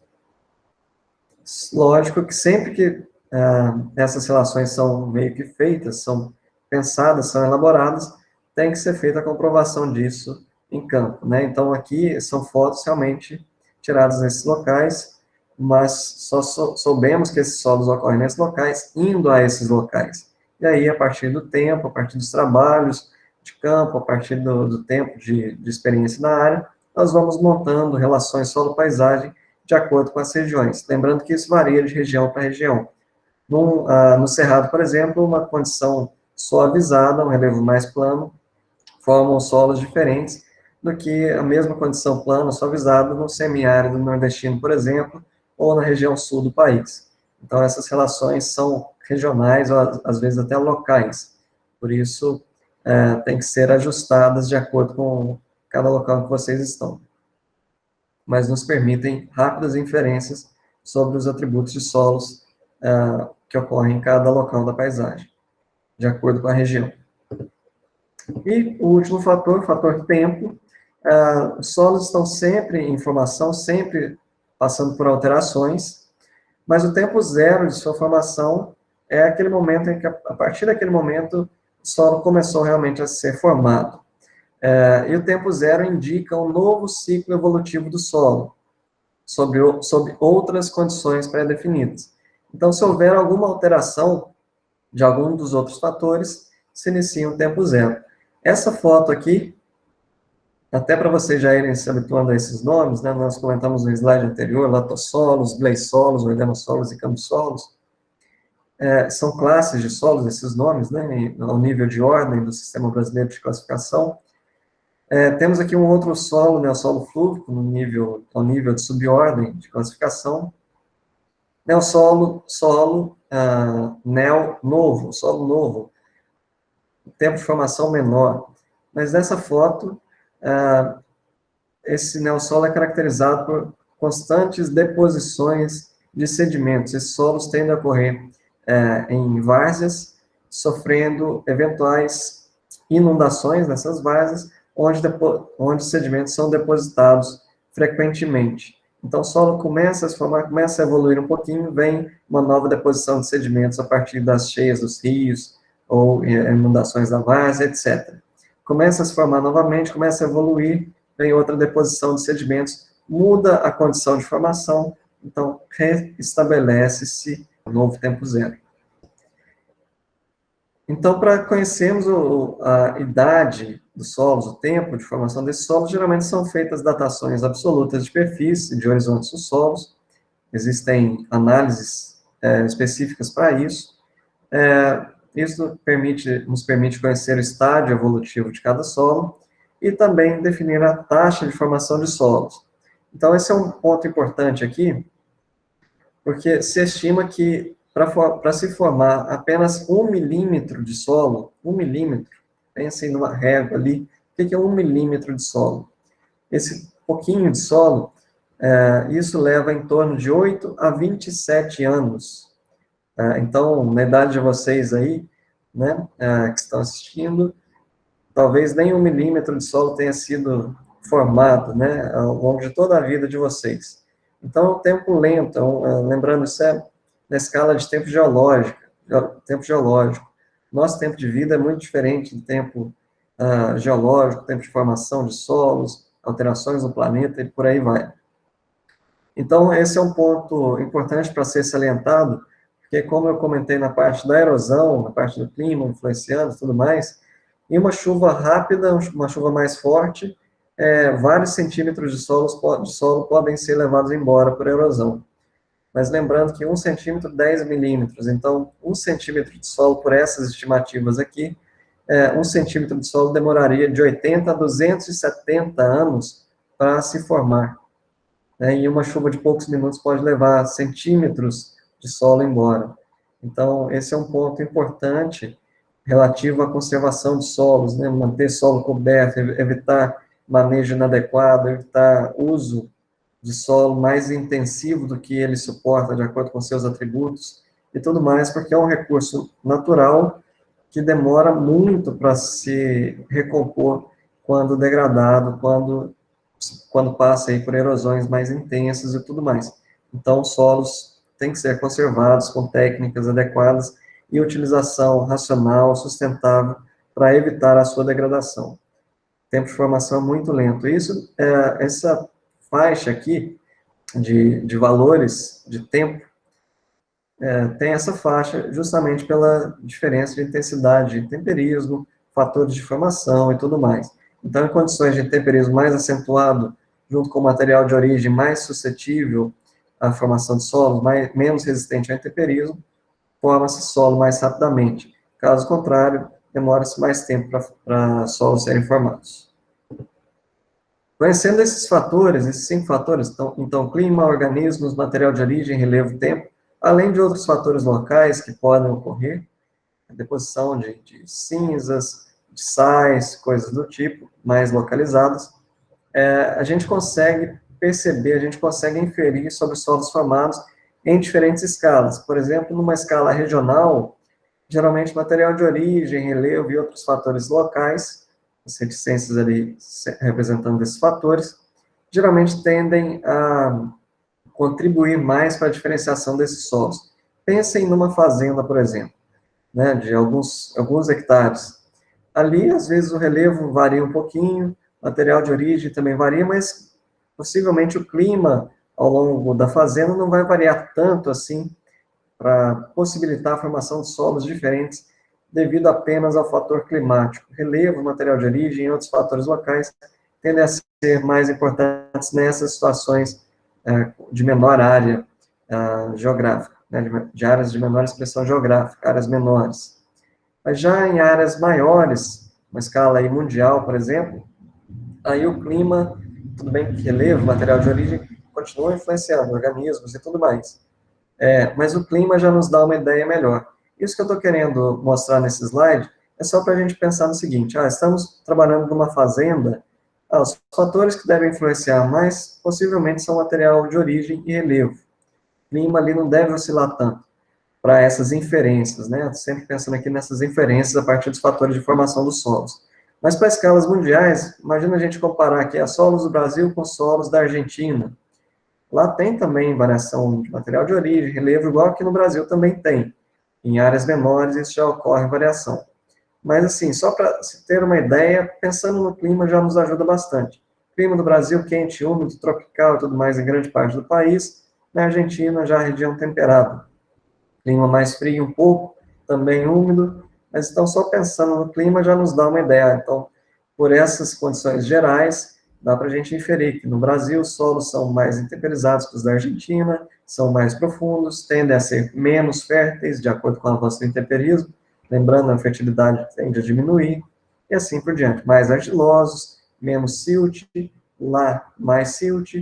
Lógico que sempre que essas relações são meio que feitas, são pensadas, são elaboradas, tem que ser feita a comprovação disso em campo, né? Então, aqui são fotos realmente tiradas nesses locais, mas só soubemos que esses solos ocorrem nesses locais, indo a esses locais. E aí, a partir do tempo, a partir dos trabalhos de campo, a partir do tempo de experiência na área, nós vamos montando relações solo-paisagem de acordo com as regiões. Lembrando que isso varia de região para região. No Cerrado, por exemplo, uma condição suavizada, um relevo mais plano, formam solos diferentes do que a mesma condição plana, suavizada, no semiárido nordestino, por exemplo, ou na região sul do país. Então, essas relações são regionais, ou às vezes até locais. Por isso, tem que ser ajustadas de acordo com cada local que vocês estão. Mas nos permitem rápidas inferências sobre os atributos de solos que ocorrem em cada local da paisagem, de acordo com a região. E o último fator, o fator tempo. Os solos estão sempre em formação, sempre passando por alterações, mas o tempo zero de sua formação é aquele momento em que, a partir daquele momento, o solo começou realmente a ser formado. E o tempo zero indica um novo ciclo evolutivo do solo, sob outras condições pré-definidas. Então, se houver alguma alteração de algum dos outros fatores, se inicia um tempo zero. Essa foto aqui, até para vocês já irem se habituando a esses nomes, né, nós comentamos no slide anterior, latossolos, gleissolos, organossolos e camussolos, são classes de solos, esses nomes, né, ao nível de ordem do Sistema Brasileiro de Classificação. Temos aqui um outro solo, né, o solo flúvico, ao nível de subordem de classificação. Solo novo, solo novo, tempo de formação menor. Mas nessa foto, esse neossolo é caracterizado por constantes deposições de sedimentos. Esses solos tendem a ocorrer em várzeas, sofrendo eventuais inundações nessas várzeas, onde os sedimentos são depositados frequentemente. Então, o solo começa a se formar, começa a evoluir um pouquinho, vem uma nova deposição de sedimentos a partir das cheias dos rios, ou inundações da várzea, etc. Começa a se formar novamente, começa a evoluir, vem outra deposição de sedimentos, muda a condição de formação, então restabelece-se o novo tempo zero. Então, para conhecermos a idade dos solos, o tempo de formação desses solos, geralmente são feitas datações absolutas de perfis e de horizontes dos solos. Existem análises específicas para isso. Isso nos permite conhecer o estágio evolutivo de cada solo e também definir a taxa de formação de solos. Então, esse é um ponto importante aqui, porque se estima que para se formar apenas 1 milímetro de solo, 1 milímetro, pensem numa régua ali, o que é 1 milímetro de solo? Esse pouquinho de solo, isso leva em torno de 8 a 27 anos. Então, na idade de vocês aí, né, que estão assistindo, talvez nem 1 milímetro de solo tenha sido formado, né, ao longo de toda a vida de vocês. Então, é um tempo lento, lembrando, isso é na escala de tempo geológico. Nosso tempo de vida é muito diferente do tempo geológico, tempo de formação de solos, alterações no planeta e por aí vai. Então, esse é um ponto importante para ser salientado, porque como eu comentei na parte da erosão, na parte do clima influenciando e tudo mais, em uma chuva rápida, uma chuva mais forte, vários centímetros de solo podem ser levados embora por erosão. Mas lembrando que 1 centímetro, 10 milímetros. Então, 1 centímetro de solo, por essas estimativas aqui, 1 centímetro de solo demoraria de 80 a 270 anos para se formar. E uma chuva de poucos minutos pode levar centímetros de solo embora. Então, esse é um ponto importante relativo à conservação de solos, né? Manter solo coberto, evitar manejo inadequado, evitar uso de solo mais intensivo do que ele suporta, de acordo com seus atributos, e tudo mais, porque é um recurso natural que demora muito para se recompor quando degradado, quando passa aí por erosões mais intensas e tudo mais. Então, os solos têm que ser conservados com técnicas adequadas e utilização racional, sustentável, para evitar a sua degradação. Tempo de formação é muito lento. Essa faixa aqui de valores de tempo tem essa faixa justamente pela diferença de intensidade de temperismo, fatores de formação e tudo mais. Então, em condições de temperismo mais acentuado, junto com o material de origem mais suscetível à formação de solos, menos resistente ao intemperismo, forma-se solo mais rapidamente. Caso contrário, demora-se mais tempo para solos serem formados. Conhecendo esses 5 fatores, então clima, organismos, material de origem, relevo, tempo, além de outros fatores locais que podem ocorrer, a deposição de cinzas, de sais, coisas do tipo, mais localizadas, a gente consegue perceber, a gente consegue inferir sobre solos formados em diferentes escalas. Por exemplo, numa escala regional, geralmente material de origem, relevo e outros fatores locais, as reticências ali representando esses fatores, geralmente tendem a contribuir mais para a diferenciação desses solos. Pensem numa fazenda, por exemplo, né, de alguns hectares. Ali, às vezes, o relevo varia um pouquinho, o material de origem também varia, mas possivelmente o clima ao longo da fazenda não vai variar tanto assim para possibilitar a formação de solos diferentes devido apenas ao fator climático. Relevo, material de origem e outros fatores locais tendem a ser mais importantes nessas situações de menor área geográfica, né, de áreas de menor expressão geográfica, áreas menores. Mas já em áreas maiores, uma escala aí mundial, por exemplo, aí o clima, tudo bem que relevo, material de origem, continua influenciando organismos e tudo mais. Mas o clima já nos dá uma ideia melhor. Isso que eu estou querendo mostrar nesse slide é só para a gente pensar no seguinte: estamos trabalhando numa fazenda, os fatores que devem influenciar mais possivelmente são material de origem e relevo. O clima ali não deve oscilar tanto para essas inferências, né? Sempre pensando aqui nessas inferências a partir dos fatores de formação dos solos. Mas para escalas mundiais, imagina a gente comparar aqui as solos do Brasil com solos da Argentina. Lá tem também variação de material de origem, relevo, igual aqui no Brasil também tem. Em áreas menores isso já ocorre variação. Mas assim, só para se ter uma ideia, pensando no clima já nos ajuda bastante. O clima do Brasil quente, úmido, tropical e tudo mais em grande parte do país. Na Argentina já a região temperada. Clima mais frio um pouco, também úmido, mas então só pensando no clima já nos dá uma ideia. Então, por essas condições gerais, dá para a gente inferir que no Brasil os solos são mais intemperizados que os da Argentina, são mais profundos, tendem a ser menos férteis, de acordo com o avanço do intemperismo, lembrando a fertilidade tende a diminuir, e assim por diante. Mais argilosos, menos silt, lá mais silt,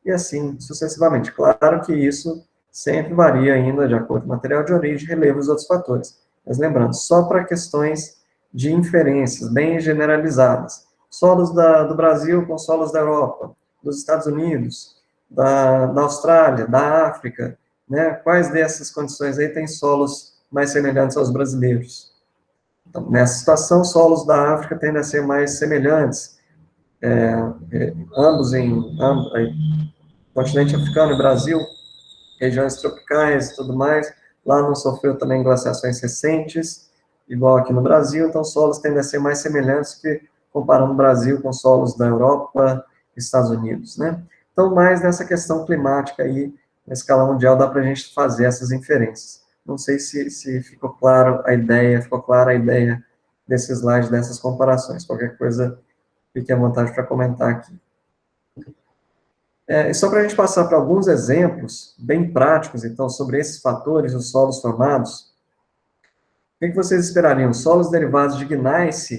e assim sucessivamente. Claro que isso sempre varia ainda de acordo com o material de origem, relevo e os outros fatores. Mas lembrando, só para questões de inferências bem generalizadas. Solos do Brasil com solos da Europa, dos Estados Unidos, da Austrália, da África, né? Quais dessas condições aí têm solos mais semelhantes aos brasileiros? Então, nessa situação, solos da África tendem a ser mais semelhantes, ambos em continente africano e Brasil, regiões tropicais e tudo mais. Lá não sofreu também glaciações recentes, igual aqui no Brasil, então os solos tendem a ser mais semelhantes que comparando o Brasil com solos da Europa e Estados Unidos, né? Então, mais nessa questão climática aí, na escala mundial, dá para a gente fazer essas inferências. Não sei se ficou clara a ideia desse slide, dessas comparações. Qualquer coisa, fique à vontade para comentar aqui. Só para a gente passar para alguns exemplos bem práticos, então, sobre esses fatores, os solos formados, o que vocês esperariam? Solos derivados de gneiss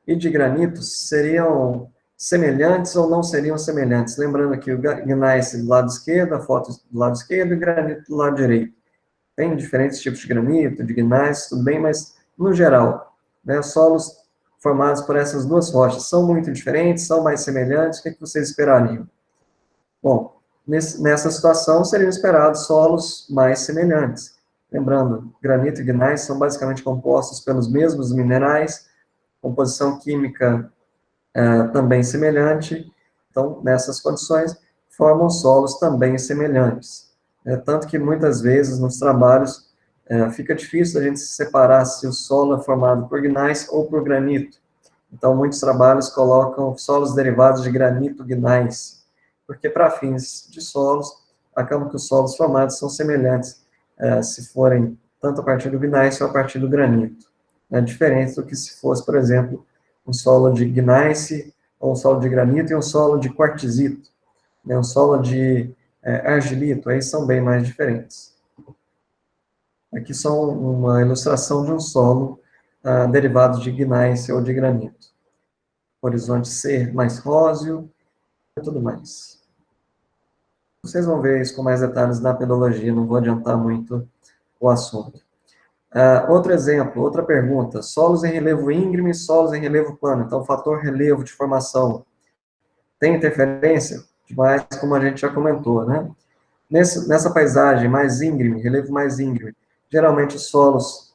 e de granito seriam semelhantes ou não seriam semelhantes? Lembrando aqui o gneiss do lado esquerdo, a foto do lado esquerdo e o granito do lado direito. Tem diferentes tipos de granito, de gneiss, tudo bem, mas no geral, né, solos formados por essas duas rochas são muito diferentes, são mais semelhantes? O que vocês esperariam? Bom, nessa situação seriam esperados solos mais semelhantes. Lembrando, granito e gneiss são basicamente compostos pelos mesmos minerais, composição química também semelhante, então, nessas condições, formam solos também semelhantes. Tanto que muitas vezes nos trabalhos fica difícil a gente separar se o solo é formado por gneiss ou por granito. Então, muitos trabalhos colocam solos derivados de granito gneiss, porque para fins de solos, acabam que os solos formados são semelhantes, se forem tanto a partir do gneiss ou a partir do granito. É diferente do que se fosse, por exemplo, um solo de gneiss, ou um solo de granito e um solo de quartzito, né, um solo de argilito, aí são bem mais diferentes. Aqui só uma ilustração de um solo derivado de gneiss ou de granito. Horizonte ser mais róseo e tudo mais. Vocês vão ver isso com mais detalhes na pedologia, não vou adiantar muito o assunto. Outro exemplo, outra pergunta, solos em relevo íngreme, solos em relevo plano. Então, o fator relevo de formação tem interferência? Mas, como a gente já comentou, né? Nessa paisagem mais íngreme, relevo mais íngreme, geralmente os solos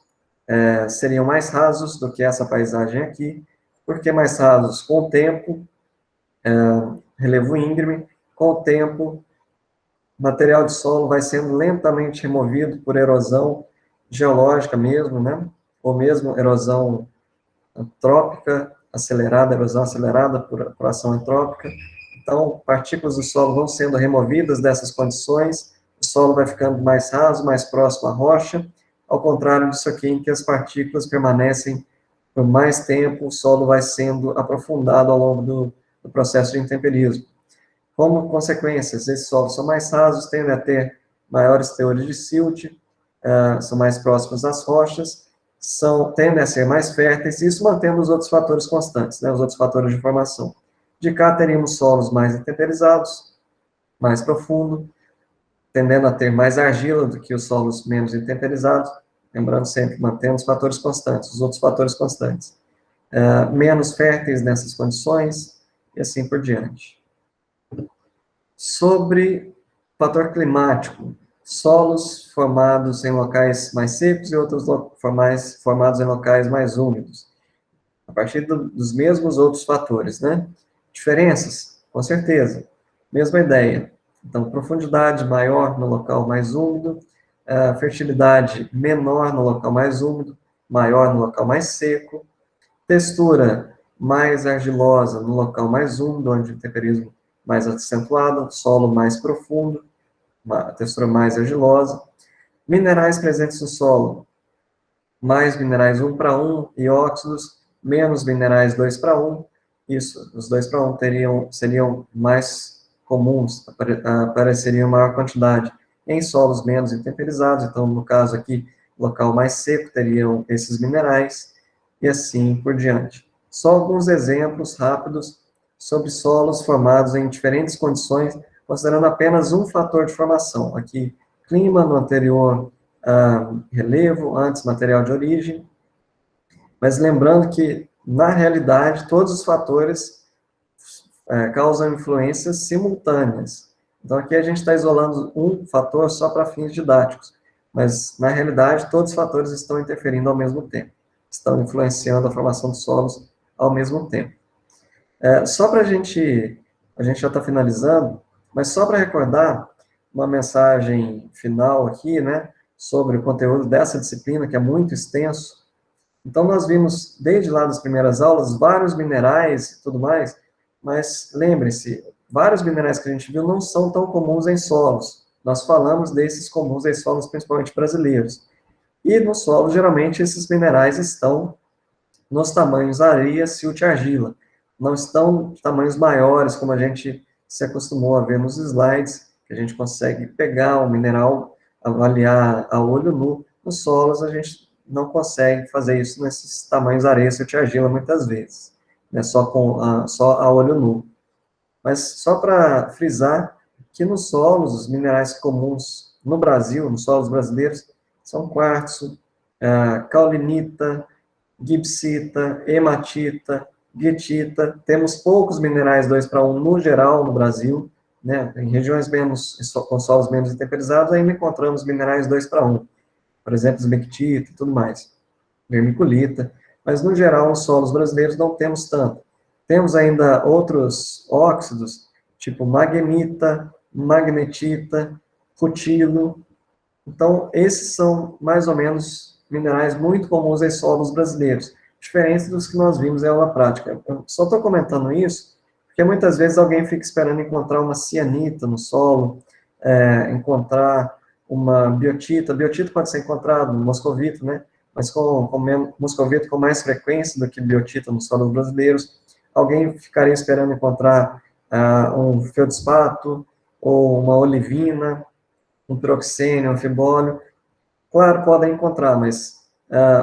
seriam mais rasos do que essa paisagem aqui. Por que mais rasos? Com o tempo, relevo íngreme, com o tempo, o material de solo vai sendo lentamente removido por erosão geológica mesmo, né? Ou mesmo erosão antrópica acelerada, erosão acelerada por ação antrópica. Então, partículas do solo vão sendo removidas dessas condições, o solo vai ficando mais raso, mais próximo à rocha, ao contrário disso aqui, em que as partículas permanecem por mais tempo, o solo vai sendo aprofundado ao longo do processo de intemperismo. Como consequências, esses solos são mais rasos, tendem a ter maiores teores de silt, são mais próximos às rochas, tendem a ser mais férteis, isso mantendo os outros fatores constantes, né, os outros fatores de formação. De cá teríamos solos mais intemperizados, mais profundo, tendendo a ter mais argila do que os solos menos intemperizados, lembrando sempre, mantendo os fatores constantes, os outros fatores constantes. Menos férteis nessas condições, e assim por diante. Sobre fator climático, solos formados em locais mais secos e outros formados em locais mais úmidos, a partir dos mesmos outros fatores, né? Diferenças? Com certeza. Mesma ideia. Então, profundidade maior no local mais úmido, fertilidade menor no local mais úmido, maior no local mais seco, textura mais argilosa no local mais úmido, onde o temperismo mais acentuado, solo mais profundo, uma textura mais argilosa. Minerais presentes no solo, mais minerais 1 para 1 e óxidos, menos minerais 2 para 1. Isso, os 2 para 1 seriam mais comuns, apareceriam em maior quantidade em solos menos intemperizados. Então, no caso aqui, local mais seco, teriam esses minerais, e assim por diante. Só alguns exemplos rápidos sobre solos formados em diferentes condições, considerando apenas um fator de formação. Aqui, clima, no anterior, relevo, antes material de origem, mas lembrando que, na realidade, todos os fatores causam influências simultâneas. Então, aqui a gente está isolando um fator só para fins didáticos, mas, na realidade, todos os fatores estão interferindo ao mesmo tempo, estão influenciando a formação de solos ao mesmo tempo. Só para a gente já está finalizando, mas só para recordar uma mensagem final aqui, né, sobre o conteúdo dessa disciplina, que é muito extenso. Então, nós vimos, desde lá das primeiras aulas, vários minerais e tudo mais, mas lembre-se, vários minerais que a gente viu não são tão comuns em solos. Nós falamos desses comuns em solos, principalmente brasileiros. E no solo, geralmente, esses minerais estão nos tamanhos areia, silt e argila. Não estão de tamanhos maiores, como a gente se acostumou a ver nos slides, que a gente consegue pegar o mineral, avaliar a olho nu. Nos solos, a gente não consegue fazer isso nesses tamanhos areia, silt e argila, muitas vezes, né, só a olho nu. Mas só para frisar que nos solos, os minerais comuns no Brasil, nos solos brasileiros, são quartzo, caulinita, gipsita, hematita, guetita. Temos poucos minerais 2 para 1 no geral no Brasil, né? Em regiões com solos menos intemperizados, ainda encontramos minerais 2 para 1. Por exemplo, esmectita e tudo mais, vermiculita. Mas, no geral, nos solos brasileiros não temos tanto. Temos ainda outros óxidos, tipo magnemita, magnetita, rutilo. Então, esses são, mais ou menos, minerais muito comuns em solos brasileiros, diferentes dos que nós vimos em aula prática. Eu só estou comentando isso, porque muitas vezes alguém fica esperando encontrar uma cianita no solo, encontrar uma biotita. Biotita pode ser encontrado no moscovito, né? Mas moscovito com mais frequência do que biotita nos solos brasileiros. Alguém ficaria esperando encontrar um feldspato, ou uma olivina, um piroxênio, um fibólio. Claro, podem encontrar, mas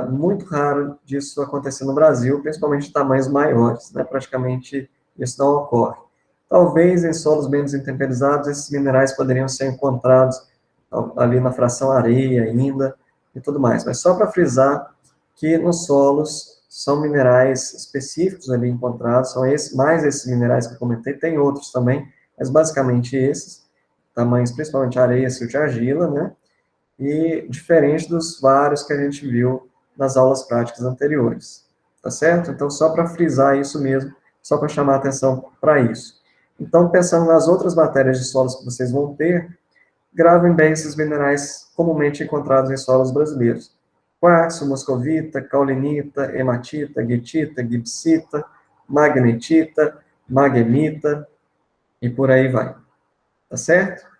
muito raro disso acontecer no Brasil, principalmente de tamanhos maiores, né? Praticamente isso não ocorre. Talvez em solos menos intemperizados, esses minerais poderiam ser encontrados ali na fração areia ainda, e tudo mais. Mas só para frisar que nos solos são minerais específicos ali encontrados, são mais esses minerais que eu comentei, tem outros também, mas basicamente esses, tamanhos principalmente areia, silt e argila, né? E diferente dos vários que a gente viu nas aulas práticas anteriores, tá certo? Então, só para frisar isso mesmo, só para chamar a atenção para isso. Então, pensando nas outras matérias de solos que vocês vão ter, gravem bem esses minerais comumente encontrados em solos brasileiros. quartzo, moscovita, caulinita, hematita, guetita, gipsita, magnetita, magnemita, e por aí vai. Tá certo?